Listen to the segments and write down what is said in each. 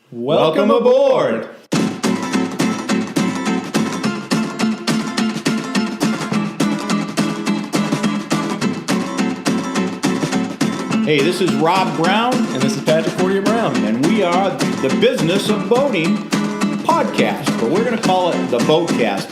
Welcome aboard! Hey, this is Rob Brown. And this is Patrick Fortier-Brown. And we are the Business of Boating podcast, but we're going to call it the Boatcast.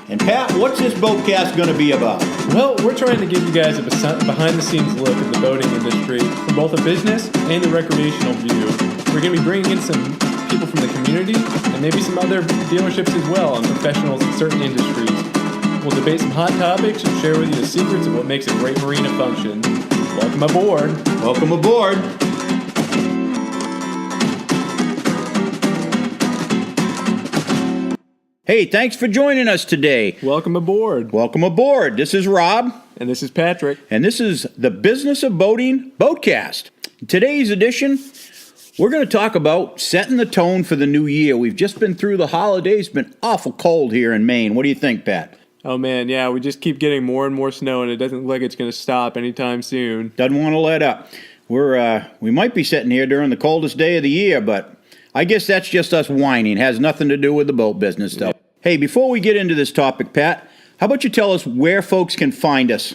And Pat, what's this Boatcast going to be about? Well, we're trying to give you guys a behind-the-scenes look at the boating industry from both a business and a recreational view. We're going to be bringing in some people from the community and maybe some other dealerships as well and professionals in certain industries. We'll debate some hot topics and share with you the secrets of what makes a great marina function. Welcome aboard. Welcome aboard. Hey, thanks for joining us today. Welcome aboard. Welcome aboard. This is Rob. And this is Patrick. And this is the Business of Boating Boatcast. In today's edition, we're going to talk about setting the tone for the new year. We've just been through the holidays. It's been awful cold here in Maine. What do you think, Pat? Oh, man, yeah, we just keep getting more and more snow, and it doesn't look like it's going to stop anytime soon. Doesn't want to let up. We might be sitting here during the coldest day of the year, but I guess that's just us whining. It has nothing to do with the boat business, though. Yeah. Hey, before we get into this topic, Pat, how about you tell us where folks can find us?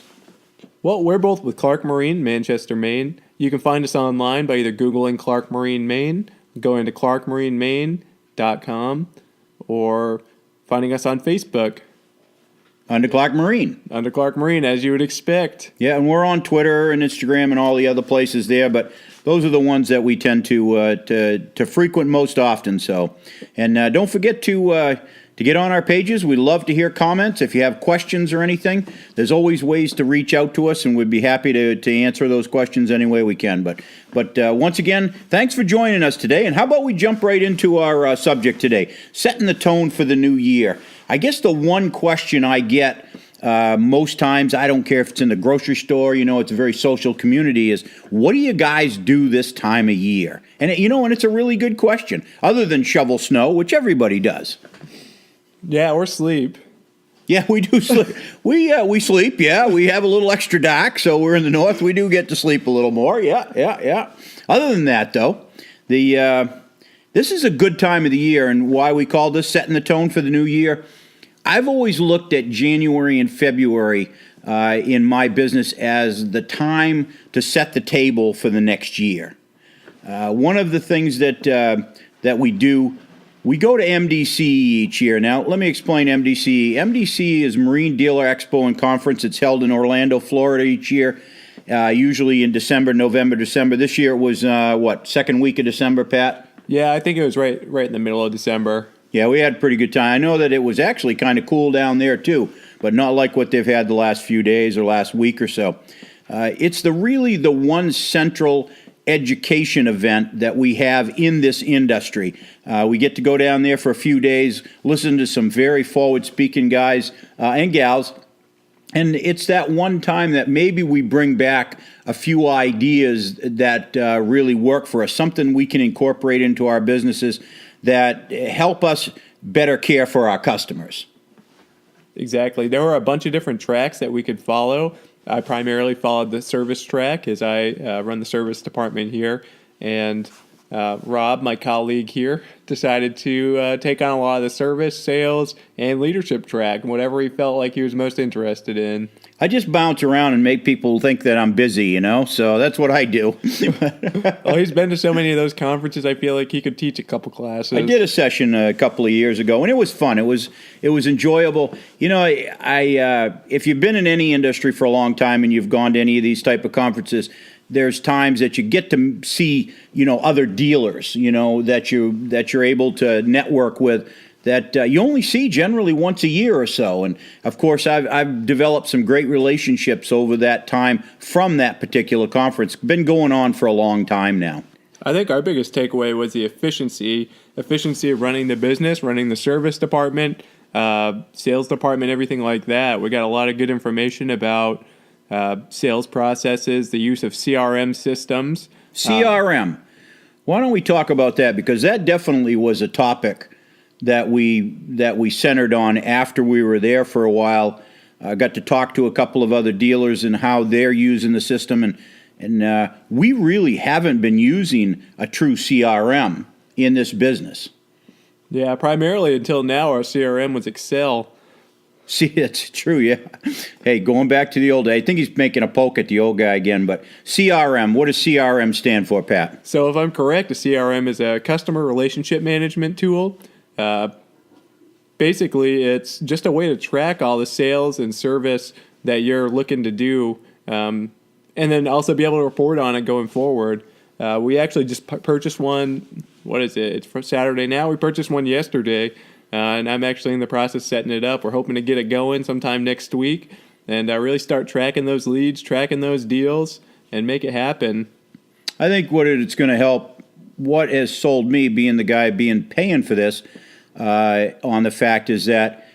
Well, we're both with Clark Marine, Manchester, Maine. You can find us online by either Googling Clark Marine Maine, going to clarkmarinemaine.com, or finding us on Facebook. Under Clark Marine. Under Clark Marine, as you would expect. Yeah, and we're on Twitter and Instagram and all the other places there, but those are the ones that we tend to frequent most often. So, and don't forget to get on our pages. We'd love to hear comments. If you have questions or anything, there's always ways to reach out to us, and we'd be happy to answer those questions any way we can. But once again, thanks for joining us today. And how about we jump right into our subject today, setting the tone for the new year. I guess the one question I get most times, I don't care if it's in the grocery store, it's a very social community, is what do you guys do this time of year? And and it's a really good question, other than shovel snow, which everybody does. Yeah, or sleep. Yeah, we do sleep. We sleep, yeah. We have a little extra dock, so we're in the north. We do get to sleep a little more, yeah. Other than that, though, this is a good time of the year, and why we call this setting the tone for the new year. I've always looked at January and February in my business as the time to set the table for the next year. One of the things that we do, we go to MDC each year. Now, let me explain MDC. MDC is Marine Dealer Expo and Conference. It's held in Orlando, Florida each year, usually in December, November, December. This year it was, second week of December, Pat? Yeah, I think it was right in the middle of December. Yeah, we had a pretty good time. I know that it was actually kind of cool down there, too, but not like what they've had the last few days or last week or so. It's really the one central education event that we have in this industry. We get to go down there for a few days, listen to some very forward-speaking guys and gals, and it's that one time that maybe we bring back a few ideas that really work for us, something we can incorporate into our businesses that help us better care for our customers. Exactly. There were a bunch of different tracks that we could follow. I primarily followed the service track as I run the service department here. And Rob, my colleague here, decided to take on a lot of the service, sales, and leadership track, whatever he felt like he was most interested in. I just bounce around and make people think that I'm busy, so that's what I do. Well, he's been to so many of those conferences, I feel like he could teach a couple classes. I did a session a couple of years ago, and it was fun. It was enjoyable. If you've been in any industry for a long time and you've gone to any of these type of conferences, there's times that you get to see, other dealers, that you're able to network with, that you only see generally once a year or so. And, of course, I've developed some great relationships over that time from that particular conference. Been going on for a long time now. I think our biggest takeaway was the efficiency of running the business, running the service department, sales department, everything like that. We got a lot of good information about sales processes, the use of CRM systems. CRM. Why don't we talk about that? Because that definitely was a topic that we centered on after we were there for a while. I got to talk to a couple of other dealers and how they're using the system, and we really haven't been using a true CRM in this business. Yeah, primarily until now, our CRM was Excel. See, it's true, yeah. Hey, going back to the old day, I think he's making a poke at the old guy again, but CRM, what does CRM stand for, Pat? So if I'm correct, a CRM is a customer relationship management tool. Basically, it's just a way to track all the sales and service that you're looking to do, and then also be able to report on it going forward. We actually just purchased one. What is it? It's for Saturday now. We purchased one yesterday, and I'm actually in the process of setting it up. We're hoping to get it going sometime next week and really start tracking those leads, tracking those deals, and make it happen. I think what it's going to help, what has sold me, being the guy paying for this, on the fact is that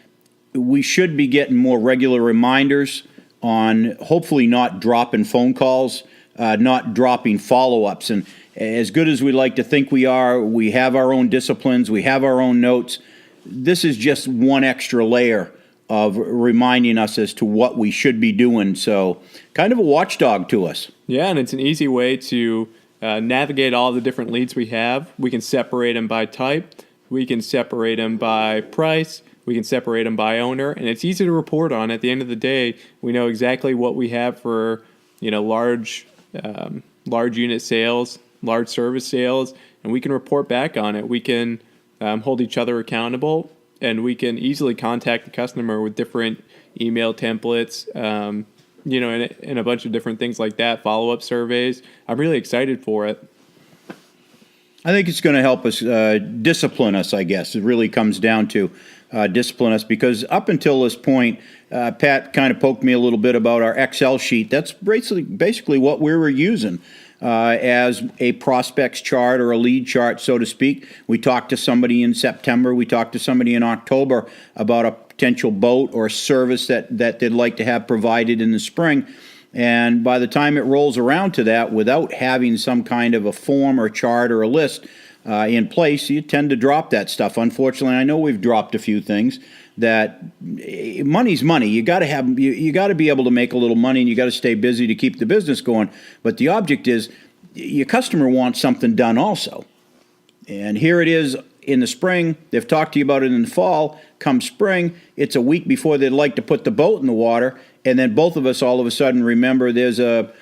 we should be getting more regular reminders on hopefully not dropping phone calls, not dropping follow-ups. And as good as we like to think we are, we have our own disciplines, we have our own notes. This is just one extra layer of reminding us as to what we should be doing. So kind of a watchdog to us. Yeah, and it's an easy way to navigate all the different leads we have. We can separate them by type. We can separate them by price. We can separate them by owner. And it's easy to report on. At the end of the day, we know exactly what we have for large unit sales, large service sales, and we can report back on it. We can hold each other accountable, and we can easily contact the customer with different email templates, and a bunch of different things like that, follow-up surveys. I'm really excited for it. I think it's going to help us discipline us, I guess. It really comes down to discipline us, because up until this point, Pat kind of poked me a little bit about our Excel sheet. That's basically what we were using as a prospects chart or a lead chart, so to speak. We talked to somebody in September. We talked to somebody in October about a potential boat or service that they'd like to have provided in the spring. And by the time it rolls around to that, without having some kind of a form or chart or a list in place, you tend to drop that stuff. Unfortunately, I know we've dropped a few things. That money's money. You got to be able to make a little money, and you got to stay busy to keep the business going. But the object is, your customer wants something done also. And here it is in the spring. They've talked to you about it in the fall. Come spring, it's a week before they'd like to put the boat in the water, and then both of us all of a sudden remember there's a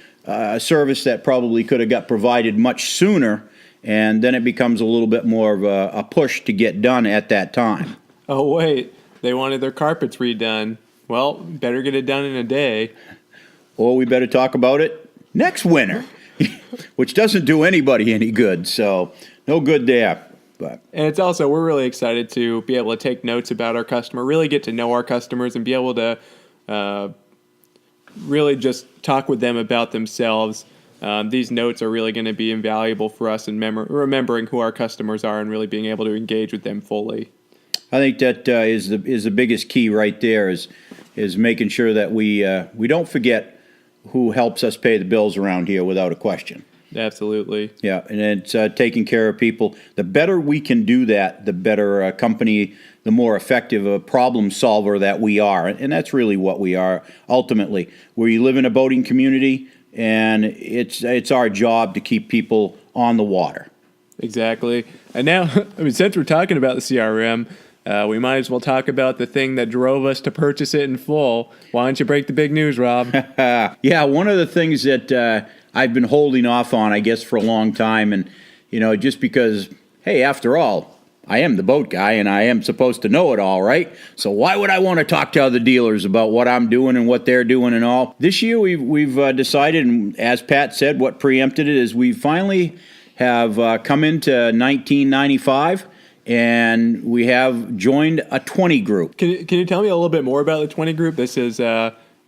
service that probably could have got provided much sooner, and then it becomes a little bit more of a push to get done at that time. Oh, wait. They wanted their carpets redone. Well, better get it done in a day. Or we better talk about it next winter, which doesn't do anybody any good. So no good there. But and it's also, we're really excited to be able to take notes about our customer, really get to know our customers, and be able to really just talk with them about themselves. These notes are really going to be invaluable for us in remembering who our customers are and really being able to engage with them fully. I think that is the biggest key right there, is making sure that we don't forget who helps us pay the bills around here, without a question. Absolutely. Yeah, and it's taking care of people. The better we can do that, the better a company, the more effective a problem solver that we are. And that's really what we are ultimately. We live in a boating community, and it's our job to keep people on the water. Exactly. And now, since we're talking about the CRM, we might as well talk about the thing that drove us to purchase it in full. Why don't you break the big news, Rob? Yeah, one of the things that I've been holding off on, I guess, for a long time, and just because, hey, after all, I am the boat guy, and I am supposed to know it all, right? So why would I want to talk to other dealers about what I'm doing and what they're doing and all? This year we've decided, and as Pat said, what preempted it is we finally have come into 1995, and we have joined a 20 group. Can you tell me a little bit more about the 20 group? This is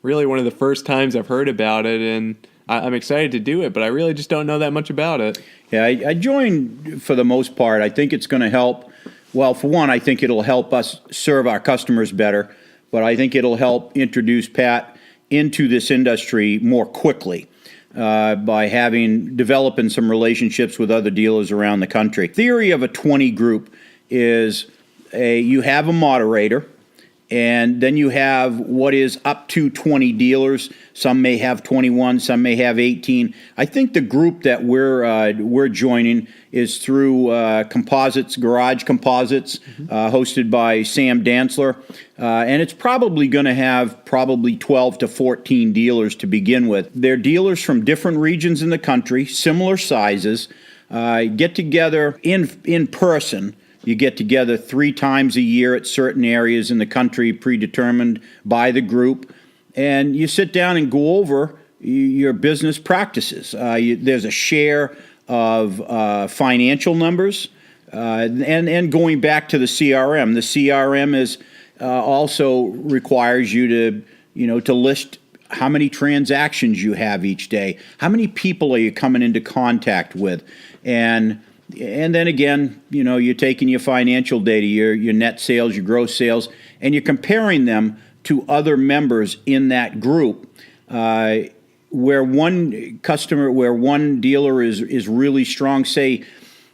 really one of the first times I've heard about it, and I'm excited to do it, but I really just don't know that much about it. Yeah, I joined for the most part. I think it's going to help. Well, for one, I think it'll help us serve our customers better, but I think it'll help introduce Pat into this industry more quickly by developing some relationships with other dealers around the country. Theory of a 20 group is you have a moderator, And then you have what is up to 20 dealers. Some may have 21, some may have 18. I think the group that we're joining is through Garage Composites, hosted by Sam Dantzler. And it's probably going to have 12 to 14 dealers to begin with. They're dealers from different regions in the country, similar sizes, get together in person. You get together 3 times a year at certain areas in the country predetermined by the group, and you sit down and go over your business practices. There's a share of financial numbers, and going back to the CRM. The CRM is also requires you to list how many transactions you have each day, how many people are you coming into contact with, and then again, you're taking your financial data, your net sales, your gross sales, and you're comparing them to other members in that group. Where one dealer is really strong, say,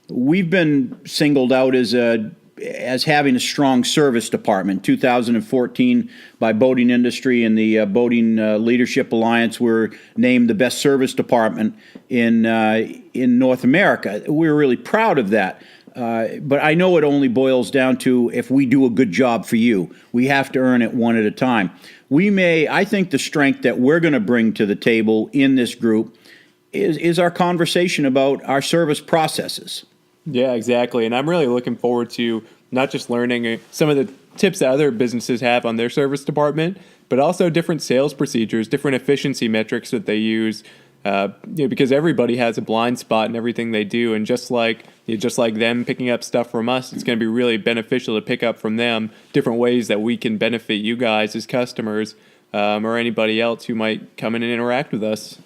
we've been singled out as having a strong service department. 2014 by Boating Industry and the Boating Leadership Alliance were named the best service department in North America. We're really proud of that. But I know it only boils down to if we do a good job for you. We have to earn it one at a time. I think the strength that we're going to bring to the table in this group is our conversation about our service processes. Yeah, exactly. And I'm really looking forward to not just learning some of the tips that other businesses have on their service department, but also different sales procedures, different efficiency metrics that they use, because everybody has a blind spot in everything they do. And just like them picking up stuff from us, it's going to be really beneficial to pick up from them different ways that we can benefit you guys as customers, or anybody else who might come in and interact with us.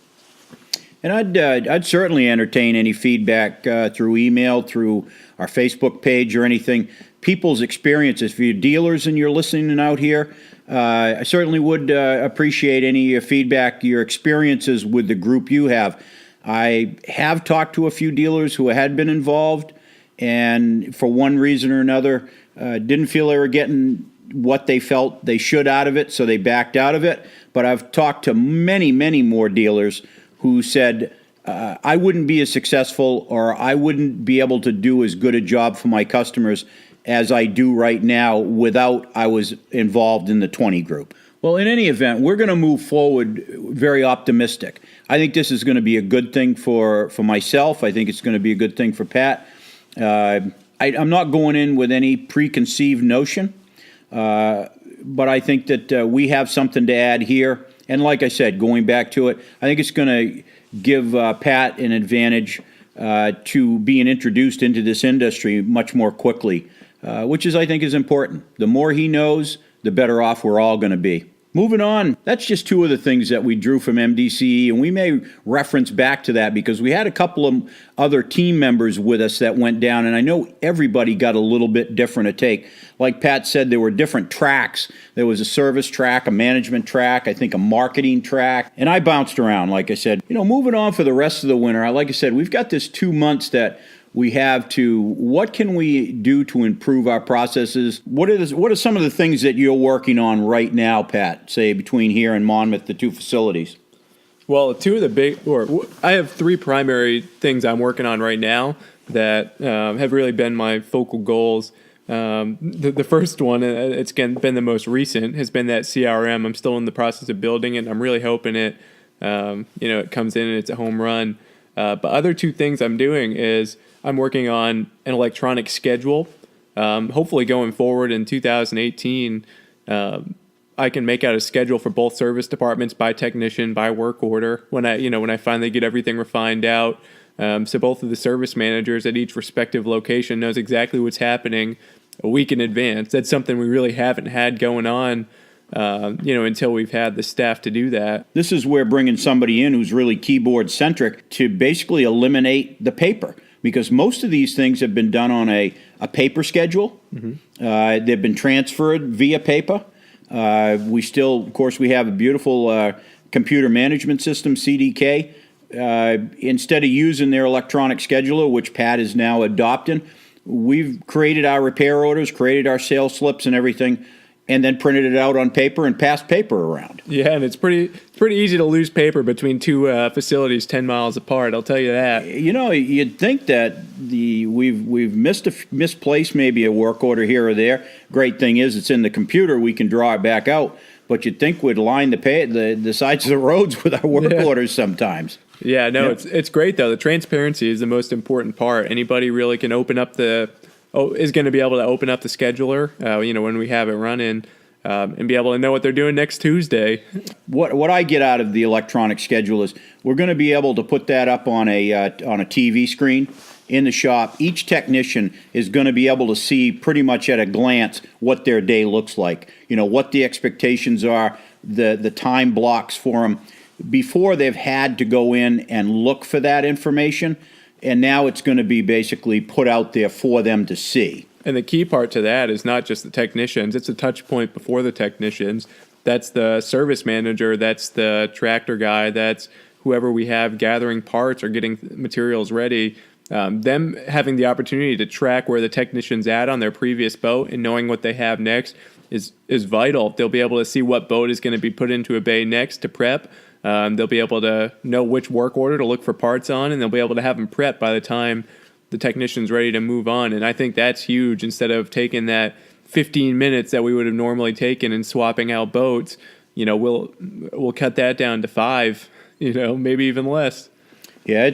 And I'd certainly entertain any feedback through email, through our Facebook page, or anything. People's experiences. For you dealers and you're listening out here, I certainly would appreciate any feedback, your experiences with the group you have. I have talked to a few dealers who had been involved, and for one reason or another, didn't feel they were getting what they felt they should out of it, so they backed out of it. But I've talked to many, many more dealers who said, I wouldn't be as successful, or I wouldn't be able to do as good a job for my customers as I do right now without I was involved in the 20 group. Well, in any event, we're going to move forward very optimistic. I think this is going to be a good thing for myself. I think it's going to be a good thing for Pat. I'm not going in with any preconceived notion, but I think that we have something to add here. And like I said, going back to it, I think it's going to give Pat an advantage to being introduced into this industry much more quickly, which I think is important. The more he knows, the better off we're all going to be. Moving on, that's just 2 of the things that we drew from MDCE, and we may reference back to that because we had a couple of other team members with us that went down, and I know everybody got a little bit different a take. Like Pat said, there were different tracks. There was a service track, a management track, I think a marketing track, and I bounced around, like I said. Moving on for the rest of the winter, like I said, we've got this 2 months that we have to, what can we do to improve our processes? What are some of the things that you're working on right now, Pat, say between here and Monmouth, the 2 facilities? Well, I have 3 primary things I'm working on right now that have really been my focal goals. The first one, it's been the most recent, has been that CRM. I'm still in the process of building it. I'm really hoping it comes in and it's a home run. But other 2 things I'm doing is I'm working on an electronic schedule. Hopefully going forward in 2018, I can make out a schedule for both service departments by technician, by work order, when I finally get everything refined out. So both of the service managers at each respective location knows exactly what's happening a week in advance. That's something we really haven't had going on, until we've had the staff to do that. This is where bringing somebody in who's really keyboard centric to basically eliminate the paper, because most of these things have been done on a paper schedule. Mm-hmm. They've been transferred via paper. We still, of course, we have a beautiful computer management system, CDK. Instead of using their electronic scheduler, which Pat is now adopting, we've created our repair orders, created our sales slips and everything and then printed it out on paper and passed paper around. Yeah, and it's pretty easy to lose paper between two facilities 10 miles apart. I'll tell you that. You know, you'd think that we've misplaced maybe a work order here or there. Great thing is it's in the computer; we can draw it back out. But you'd think we'd line the sides of the roads with our work orders sometimes. Yeah, no, it's great though. The transparency is the most important part. Anybody really can is going to be able to open up the scheduler, when we have it running, and be able to know what they're doing next Tuesday. What I get out of the electronic schedule is we're going to be able to put that up on a TV screen in the shop. Each technician is going to be able to see pretty much at a glance what their day looks like. What the expectations are, the time blocks for them. Before they've had to go in and look for that information, and now it's going to be basically put out there for them to see. And the key part to that is not just the technicians, it's a touch point before the technicians. That's the service manager, that's the tractor guy, that's whoever we have gathering parts or getting materials ready. Them having the opportunity to track where the technician's at on their previous boat and knowing what they have next is vital. They'll be able to see what boat is going to be put into a bay next to prep. They'll be able to know which work order to look for parts on, and they'll be able to have them prepped by the time the technician's ready to move on. And I think that's huge. Instead of taking that 15 minutes that we would have normally taken and swapping out boats, we'll cut that down to 5, maybe even less. Yeah,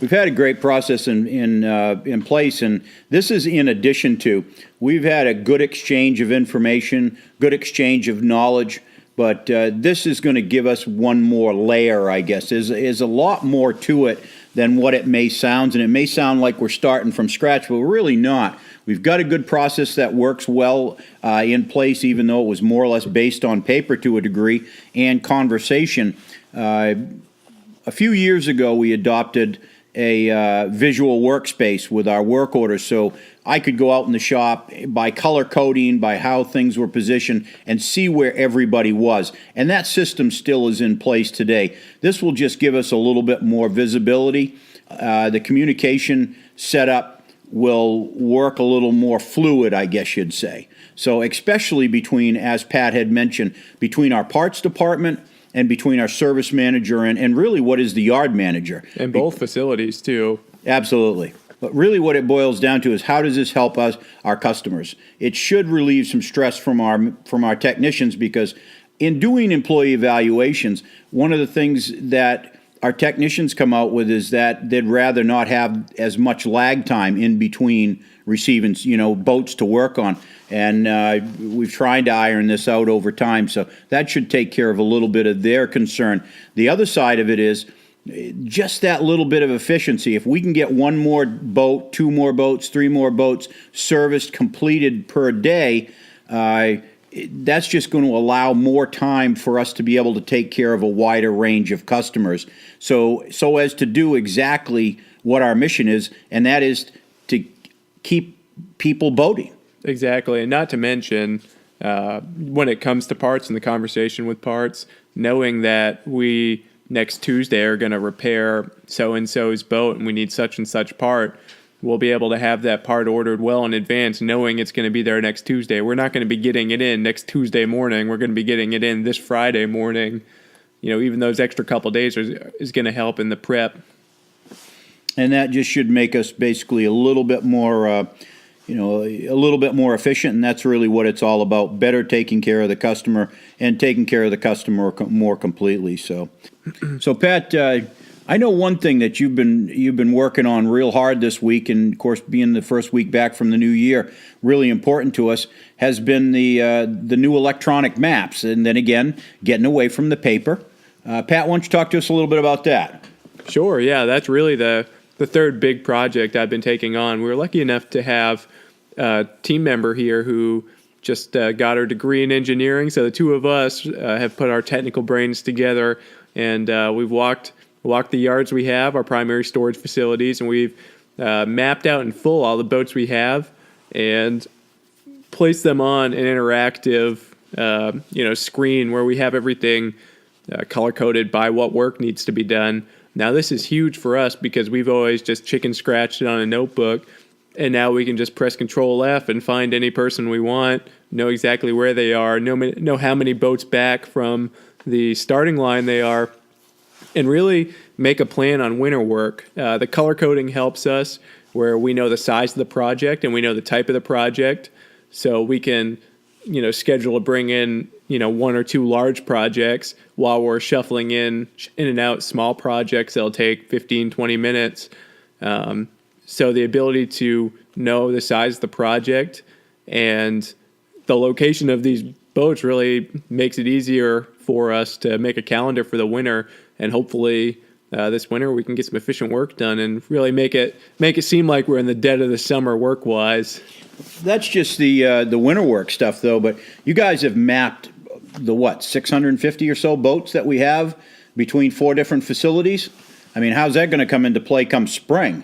we've had a great process in place, and this is in addition to we've had a good exchange of information, good exchange of knowledge. But this is going to give us one more layer, I guess. There's a lot more to it than what it may sound, and it may sound like we're starting from scratch, but we're really not. We've got a good process that works well in place, even though it was more or less based on paper to a degree and conversation. A few years ago, we adopted a visual workspace with our work orders, so I could go out in the shop by color coding, by how things were positioned, and see where everybody was. And that system still is in place today. This will just give us a little bit more visibility. The communication setup will work a little more fluid, I guess you'd say. So especially between, as Pat had mentioned, between our parts department and between our service manager and really what is the yard manager. And both facilities, too. Absolutely. But really what it boils down to is how does this help us, our customers? It should relieve some stress from our technicians, because in doing employee evaluations, one of the things that our technicians come out with is that they'd rather not have as much lag time in between receiving, boats to work on. And we've tried to iron this out over time, so that should take care of a little bit of their concern. The other side of it is just that little bit of efficiency. If we can get one more boat, 2 more boats, 3 more boats serviced, completed per day, that's just going to allow more time for us to be able to take care of a wider range of customers. So as to do exactly what our mission is, and that is to keep people boating. Exactly. And not to mention, when it comes to parts and the conversation with parts, knowing that we next Tuesday are going to repair so-and-so's boat and we need such and such part, we'll be able to have that part ordered well in advance, knowing it's going to be there next Tuesday. We're not going to be getting it in next Tuesday morning. We're going to be getting it in this Friday morning. Even those extra couple days is going to help in the prep. And that just should make us basically a little bit more, a little bit more efficient, and that's really what it's all about, better taking care of the customer and taking care of the customer more completely. So Pat, I know one thing that you've been working on real hard this week, and of course, being the first week back from the new year, really important to us, has been the new electronic maps, and then again, getting away from the paper. Pat, why don't you talk to us a little bit about that? Sure, yeah, that's really the third big project I've been taking on. We were lucky enough to have a team member here who just got her degree in engineering, so the two of us have put our technical brains together, and we've walked the yards we have, our primary storage facilities, and we've mapped out in full all the boats we have and placed them on an interactive screen where we have everything color-coded by what work needs to be done. Now, this is huge for us because we've always just chicken scratched it on a notebook, And now we can just press Control F and find any person we want, know exactly where they are, know how many boats back from the starting line they are, and really make a plan on winter work. The color coding helps us where we know the size of the project and we know the type of the project. So we can, schedule to bring in, one or two large projects while we're shuffling in and out small projects that'll take 15, 20 minutes. So the ability to know the size of the project and the location of these boats really makes it easier for us to make a calendar for the winter. And hopefully this winter we can get some efficient work done and really make it seem like we're in the dead of the summer work-wise. That's just the winter work stuff, though. But you guys have mapped the 650 or so boats that we have between 4 different facilities. I mean, how's that going to come into play come spring?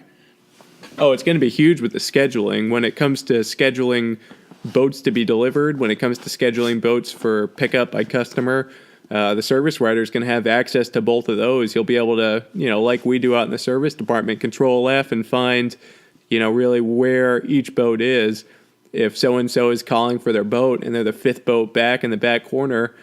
Oh, it's going to be huge with the scheduling. When it comes to scheduling boats to be delivered, when it comes to scheduling boats for pickup by customer, the service writer is going to have access to both of those. He'll be able to, like we do out in the service department, Control F and find, really where each boat is. If so-and-so is calling for their boat and they're the 5th boat back in the back corner,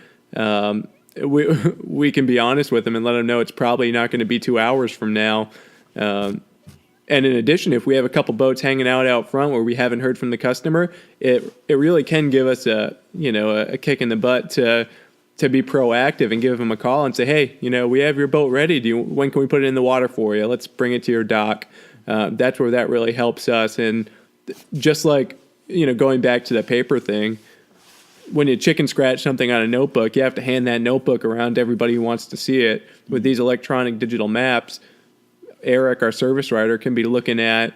we can be honest with them and let them know it's probably not going to be 2 hours from now. And in addition, if we have a couple boats hanging out front where we haven't heard from the customer, it really can give us a kick in the butt to be proactive and give them a call and say, hey, we have your boat ready. When can we put it in the water for you? Let's bring it to your dock. That's where that really helps us. And just like, going back to the paper thing, when you chicken scratch something on a notebook, you have to hand that notebook around to everybody who wants to see it. With these electronic digital maps, Eric, our service writer, can be looking at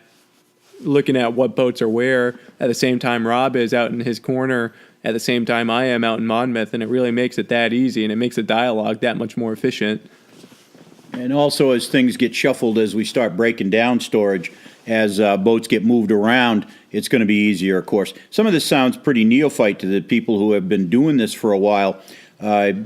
what boats are where at the same time Rob is out in his corner at the same time I am out in Monmouth, and it really makes it that easy, and it makes the dialogue that much more efficient. And also, as things get shuffled, as we start breaking down storage, as boats get moved around, it's going to be easier, of course. Some of this sounds pretty neophyte to the people who have been doing this for a while.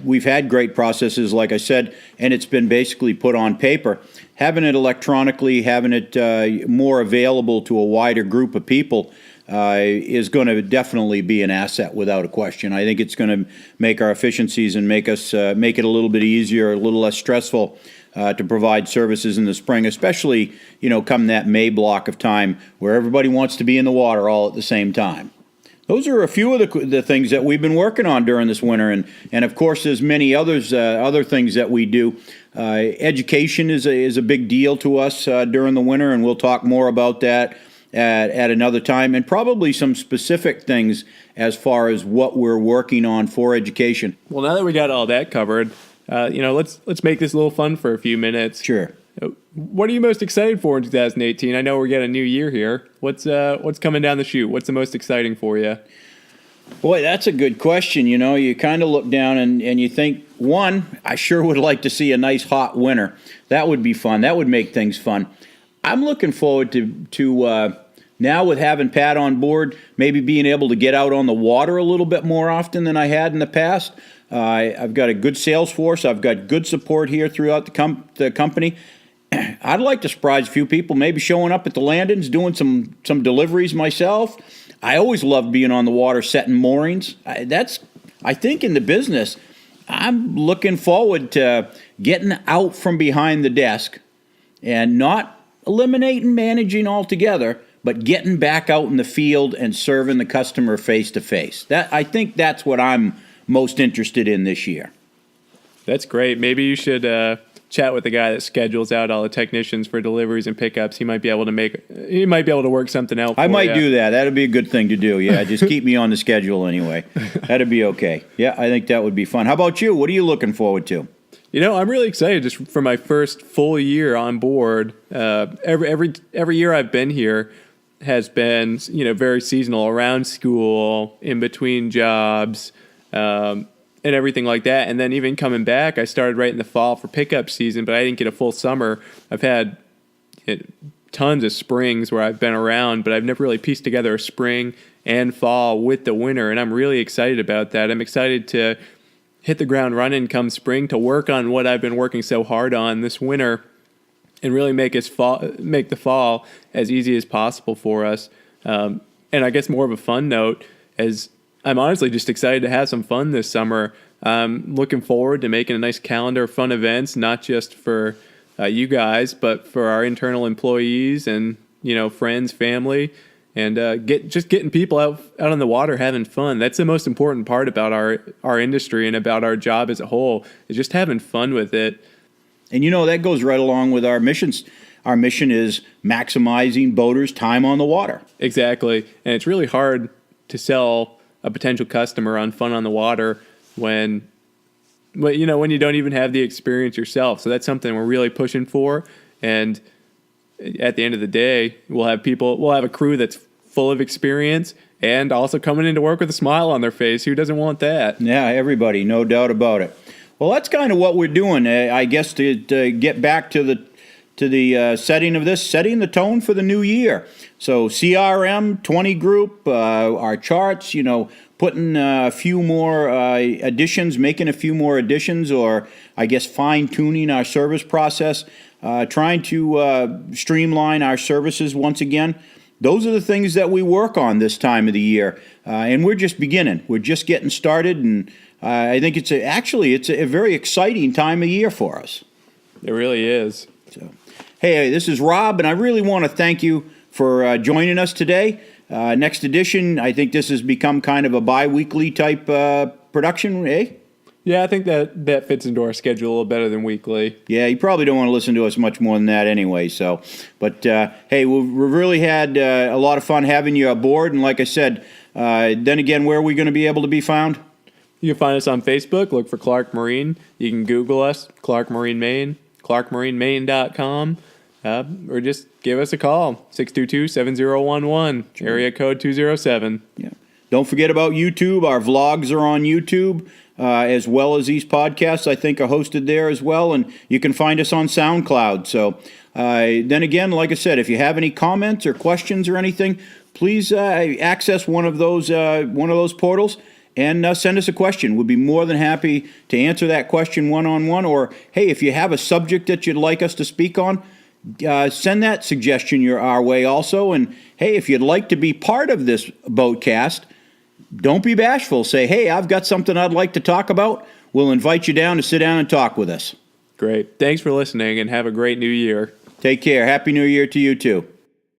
We've had great processes, like I said, and it's been basically put on paper. Having it electronically, having it more available to a wider group of people is going to definitely be an asset without a question. I think it's going to make our efficiencies and make us make it a little bit easier, a little less stressful to provide services in the spring, especially, come that May block of time where everybody wants to be in the water all at the same time. Those are a few of the things that we've been working on during this winter, and of course, there's many other things that we do. Education is a big deal to us during the winter, and we'll talk more about that at another time, and probably some specific things as far as what we're working on for education. Well, now that we got all that covered, let's make this a little fun for a few minutes. Sure. What are you most excited for in 2018? I know we're getting a new year here. What's coming down the chute? What's the most exciting for you? Boy, that's a good question. You kind of look down and you think, one, I sure would like to see a nice hot winter. That would be fun. That would make things fun. I'm looking forward to now with having Pat on board, maybe being able to get out on the water a little bit more often than I had in the past. I've got a good sales force. I've got good support here throughout the company. I'd like to surprise a few people, maybe showing up at the landings, doing some deliveries myself. I always loved being on the water, setting moorings. I think in the business, I'm looking forward to getting out from behind the desk and not eliminating managing altogether, but getting back out in the field and serving the customer face to face. I think that's what I'm most interested in this year. That's great. Maybe you should chat with the guy that schedules out all the technicians for deliveries and pickups. He might be able to work something out for I might you. do that. That'd be a good thing to do. Yeah, just keep me on the schedule anyway. That'd be okay. Yeah, I think that would be fun. How about you? What are you looking forward to? I'm really excited just for my first full year on board. Every year I've been here has been, very seasonal, around school, in between jobs, and everything like that. And then even coming back, I started right in the fall for pickup season, but I didn't get a full summer. I've had tons of springs where I've been around, but I've never really pieced together a spring and fall with the winter, and I'm really excited about that. I'm excited to hit the ground running come spring, to work on what I've been working so hard on this winter. and really make the fall as easy as possible for us. And I guess more of a fun note, as I'm honestly just excited to have some fun this summer. Looking forward to making a nice calendar of fun events, not just for you guys, but for our internal employees and friends, family, and getting people out on the water having fun. That's the most important part about our industry and about our job as a whole, is just having fun with it. And that goes right along with our missions. Our mission is maximizing boaters' time on the water. Exactly. And it's really hard to sell a potential customer on fun on the water when you don't even have the experience yourself. So that's something we're really pushing for. And at the end of the day, we'll have a crew that's full of experience and also coming into work with a smile on their face. Who doesn't want that? Yeah, everybody, no doubt about it. Well, that's kind of what we're doing, I guess, to get back to the setting of this, setting the tone for the new year. So CRM 20 group, our charts, putting a few more additions, making a few more additions, or I guess fine-tuning our service process, trying to streamline our services once again. Those are the things that we work on this time of the year, and we're just beginning. We're just getting started, and I think it's a very exciting time of year for us. It really is. So, hey, this is Rob, and I really want to thank you for joining us today. Next edition, I think this has become kind of a bi-weekly type production, eh? Yeah, I think that fits into our schedule a little better than weekly. Yeah, you probably don't want to listen to us much more than that anyway. So, but hey, we've really had a lot of fun having you aboard. And like I said, then again, where are we going to be able to be found? You can find us on Facebook. Look for Clark Marine. You can Google us, Clark Marine Maine, clarkmarinemaine.com. Or just give us a call, 622-7011, area code 207. Yeah. Don't forget about YouTube. Our vlogs are on YouTube, as well as these podcasts, I think, are hosted there as well. And you can find us on SoundCloud. So then again, like I said, if you have any comments or questions or anything, please access one of those portals and send us a question. We'd be more than happy to answer that question one-on-one. Or, hey, if you have a subject that you'd like us to speak on, send that suggestion our way also. And, hey, if you'd like to be part of this Boatcast, don't be bashful. Say, hey, I've got something I'd like to talk about. We'll invite you down to sit down and talk with us. Great. Thanks for listening, and have a great new year. Take care. Happy New Year to you, too.